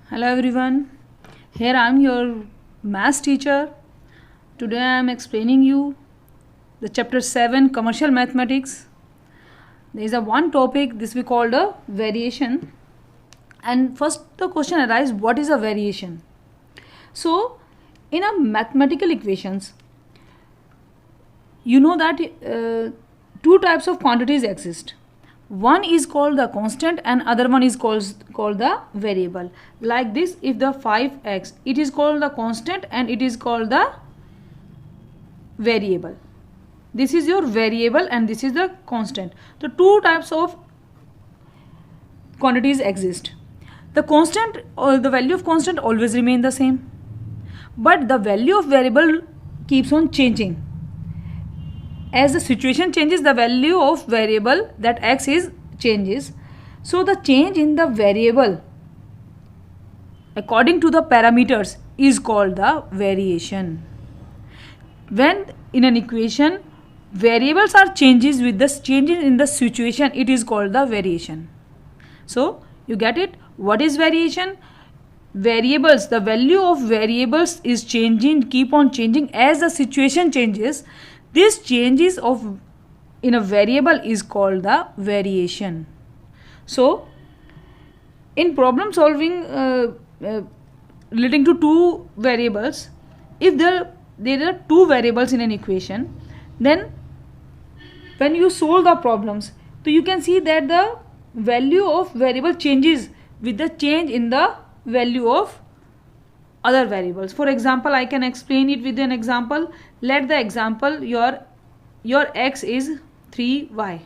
Hello everyone, here I am your maths teacher. Today I am explaining you the chapter 7 commercial mathematics. There is a one topic this we call the variation, and first the question arises, what is a variation? So in a mathematical equations you know that two types of quantities exist. One is called the constant and other one is called the variable. Like this, if the 5x, it is called the constant and it is called the variable. This is your variable and this is the constant. The two types of quantities exist. The constant or the value of constant always remain the same, but the value of variable keeps on changing. As the situation changes, the value of variable, that x is, changes. So the change in the variable according to the parameters is called the variation. When in an equation variables are changes with the changes in the situation, it is called the variation. So you get it? What is variation? Variables, the value of variables is changing, keep on changing as the situation changes. This changes of in a variable is called the variation. So in problem solving relating to two variables, if there are two variables in an equation, then when you solve the problems, so you can see that the value of variable changes with the change in the value of other variables. For example, I can explain it with an example. Let the example your x is 3y.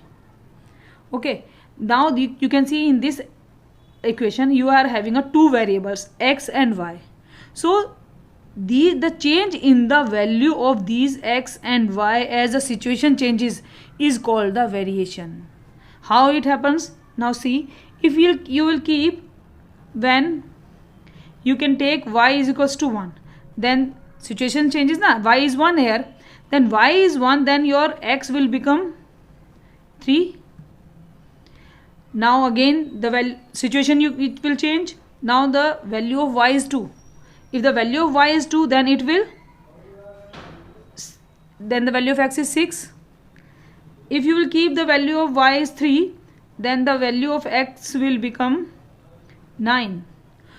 Okay, now you can see in this equation you are having a two variables x and y. So the change in the value of these x and y as the situation changes is called the variation. How it happens? Now see, if you will keep, when you can take y is equals to 1, then situation changes na, y is 1 here, then y is 1, then your x will become 3. Now again the situation it will change. Now the value of y is 2. If the value of y is 2, then the value of x is 6. If you will keep the value of y is 3, then the value of x will become 9.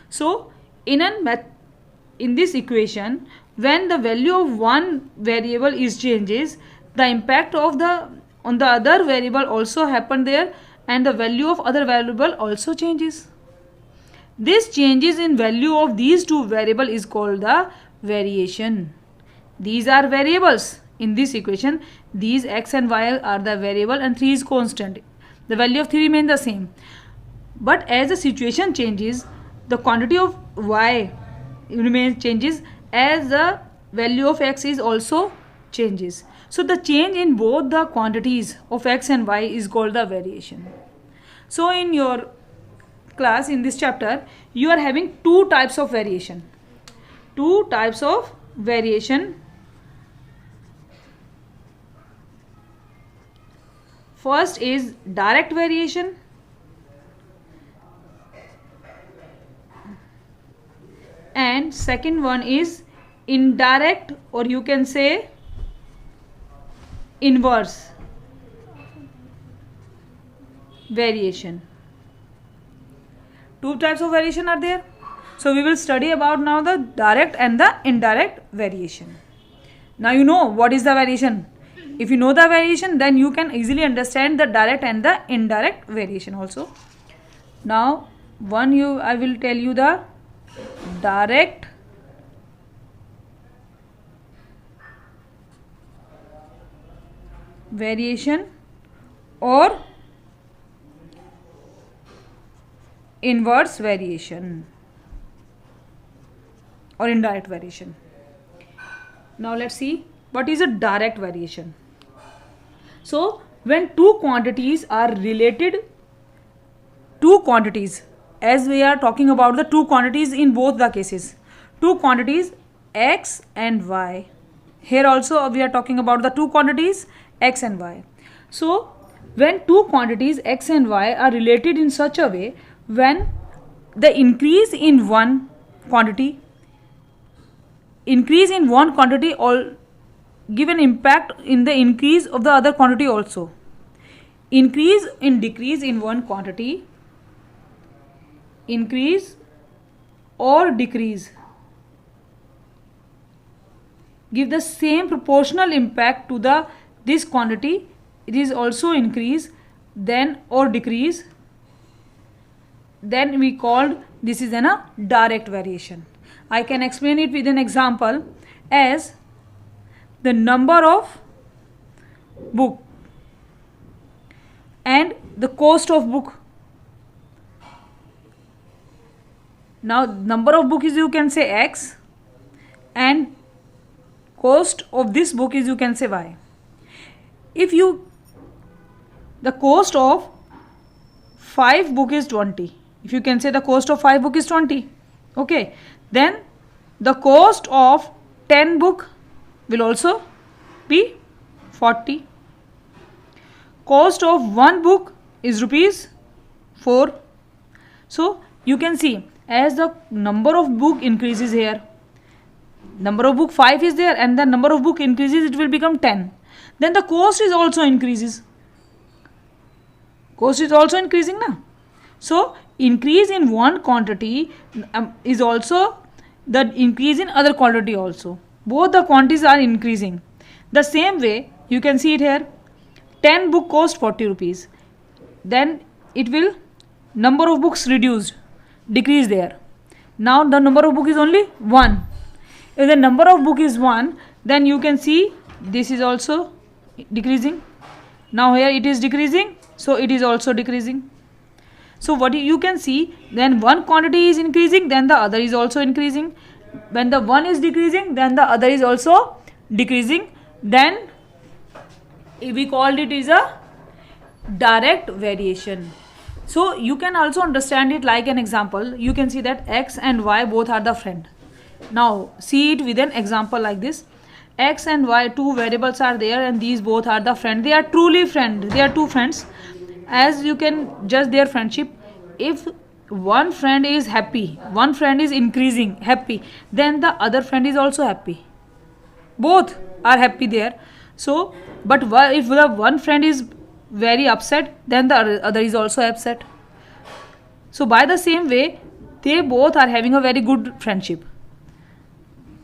So in this equation, when the value of one variable is changes, the impact of on the other variable also happen there, and the value of other variable also changes. This changes in value of these two variable is called the variation. These are variables in this equation. These x and y are the variable and 3 is constant. The value of 3 remain the same. But as the situation changes, the quantity of y remains changes as the value of x is also changes. So the change in both the quantities of x and y is called the variation. So in your class, in this chapter, you are having two types of variation. Two types of variation. First is direct variation, and second one is indirect, or you can say inverse variation. Two types of variation are there. So we will study about now the direct and the indirect variation. Now you know what is the variation. If you know the variation, then you can easily understand the direct and the indirect variation also. Now I will tell you the direct variation or inverse variation or indirect variation. Now let's see what is a direct variation. So when two quantities are related, two quantities, as we are talking about the two quantities in both the cases, two quantities x and y. Here also we are talking about the two quantities x and y. So when two quantities x and y are related in such a way, when the increase in one quantity all give an impact in the increase of the other quantity also. Increase in decrease in one quantity, increase or decrease, give the same proportional impact to this quantity. It is also increase then or decrease, then we called this is a direct variation. I can explain it with an example as the number of book and the cost of book. Now number of book is, you can say, X, and cost of this book is, you can say, Y. If the cost of 5 book is 20, if you can say the cost of 5 book is 20, okay, then the cost of 10 book will also be 40. Cost of 1 book is rupees 4. So you can see, as the number of book increases here, number of book 5 is there, and the number of book increases, it will become 10. Then the cost is also increases. Cost is also increasing now. So increase in one quantity is also the increase in other quantity also. Both the quantities are increasing. The same way you can see it here. 10 book cost 40 rupees. Then it will, number of books reduced, decrease there. Now the number of book is only 1. If the number of book is 1, then you can see this is also decreasing. Now here it is decreasing, so it is also decreasing. So what you can see, then one quantity is increasing, then the other is also increasing. When the one is decreasing, then the other is also decreasing. Then we called it is a direct variation. So you can also understand it like an example. You can see that X and Y both are the friend. Now see it with an example like this. X and Y, two variables are there, and these both are the friend. They are truly friend. They are two friends. As you can judge their friendship, if one friend is happy, one friend is increasing happy, then the other friend is also happy. Both are happy there. So, but if the one friend is very upset, then the other is also upset. So by the same way, they both are having a very good friendship.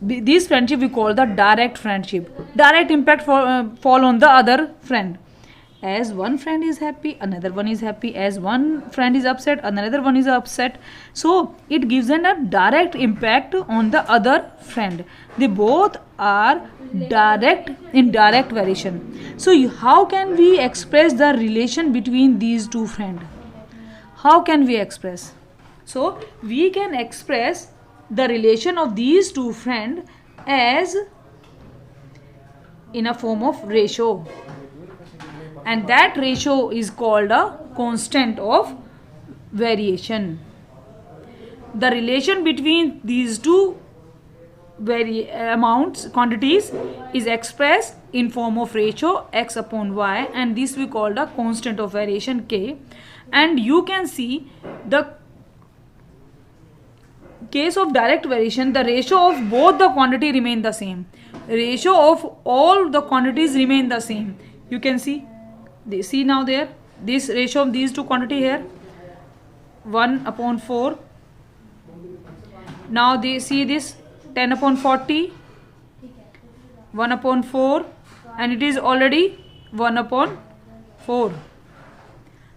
This friendship we call the direct friendship. Direct impact fall on the other friend. As one friend is happy, another one is happy. As one friend is upset, another one is upset. So it gives a direct impact on the other friend. They both are direct variation. So how can we express the relation between these two friends? How can we express? So we can express the relation of these two friends as in a form of ratio, and that ratio is called a constant of variation. The relation between these two quantities is expressed in form of ratio x upon y, and this we call the constant of variation k. And you can see the case of direct variation, the ratio of both the quantity remain the same. Ratio of all the quantities remain the same. You can see now there, this ratio of these two quantity here, 1 upon 4. Now they see this 10 upon 40, 1 upon 4, and it is already 1 upon 4.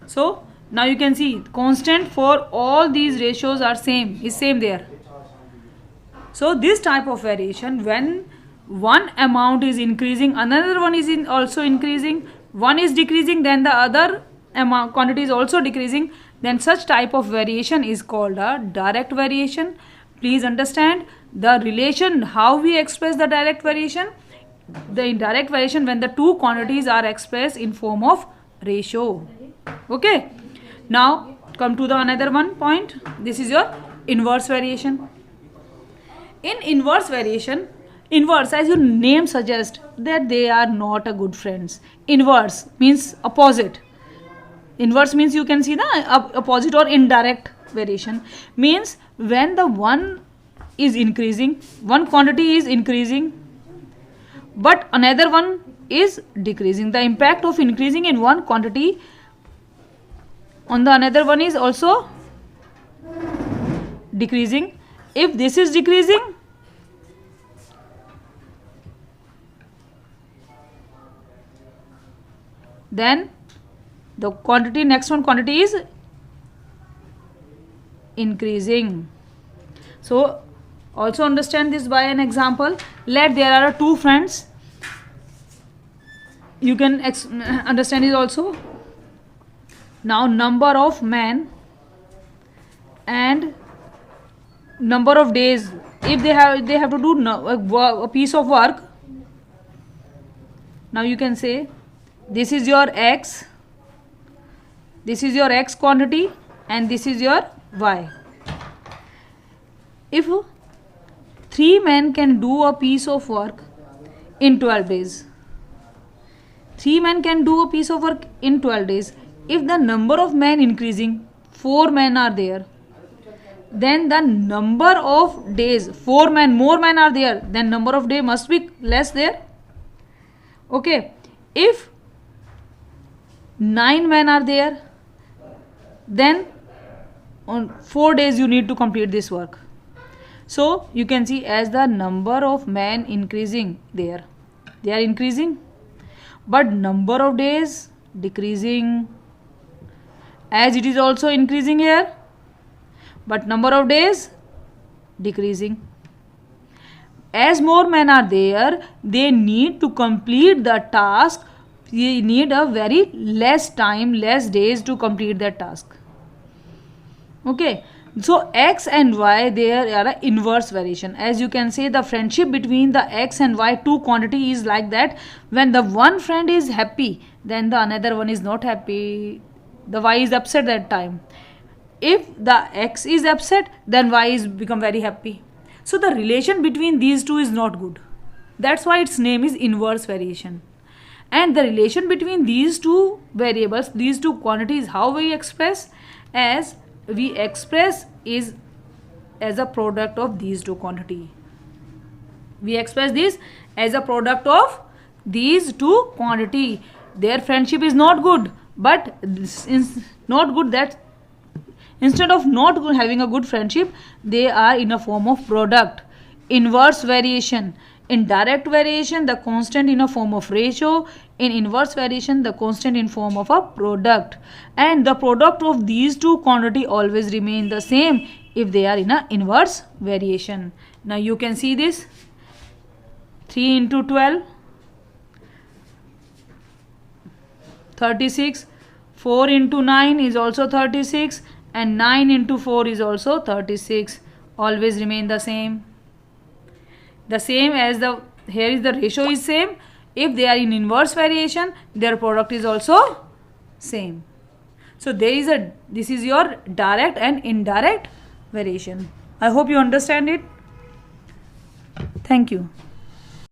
So now you can see constant for all these ratios are same there. So this type of variation, when one amount is increasing, another one is also increasing, one is decreasing, then the other amount quantity is also decreasing, then such type of variation is called a direct variation. Please understand the relation, how we express the direct variation. The indirect variation when the two quantities are expressed in form of ratio. Okay. Now come to the another one point. This is your inverse variation. In inverse variation, inverse, as your name suggests, that they are not a good friends. Inverse means opposite. Inverse means you can see the opposite or indirect variation. Means when the one is increasing, one quantity is increasing, but another one is decreasing. The impact of increasing in one quantity on the another one is also decreasing. If this is decreasing, then the quantity, next one quantity is increasing. So also understand this by an example. Let there are two friends. You can understand it also. Now number of men and number of days. If they have to do a piece of work. Now you can say this is your x, this is your x quantity, and this is your y. If 3 men can do a piece of work in 12 days, 3 men can do a piece of work in 12 days. If the number of men increasing, 4 men are there, then the number of days, 4 men, more men are there, then number of days must be less there. Okay, if 9 men are there, then on 4 days you need to complete this work. So you can see as the number of men increasing there, they are increasing, but number of days decreasing, as it is also increasing here, but number of days decreasing. As more men are there, they need to complete the task. They need a very less time, less days to complete that task. Okay, so x and y, there are an inverse variation. As you can say, the friendship between the x and y two quantity is like that. When the one friend is happy, then the another one is not happy. The y is upset that time. If the x is upset, then y is become very happy. So the relation between these two is not good. That's why its name is inverse variation. And the relation between these two variables, these two quantities, how we express? As we express is as a product of these two quantity. We express this as a product of these two quantity. Their friendship is not good, but not good that instead of not having a good friendship, they are in a form of product. Inverse variation. In direct variation, the constant in a form of ratio. In inverse variation, the constant in form of a product. And the product of these two quantity always remain the same if they are in a inverse variation. Now you can see this. 3 into 12, 36. 4 into 9 is also 36. And 9 into 4 is also 36. Always remain the same. The same as the, here is the ratio is same. If they are in inverse variation, their product is also same. So there is a, this is your direct and indirect variation. I hope you understand it. Thank you.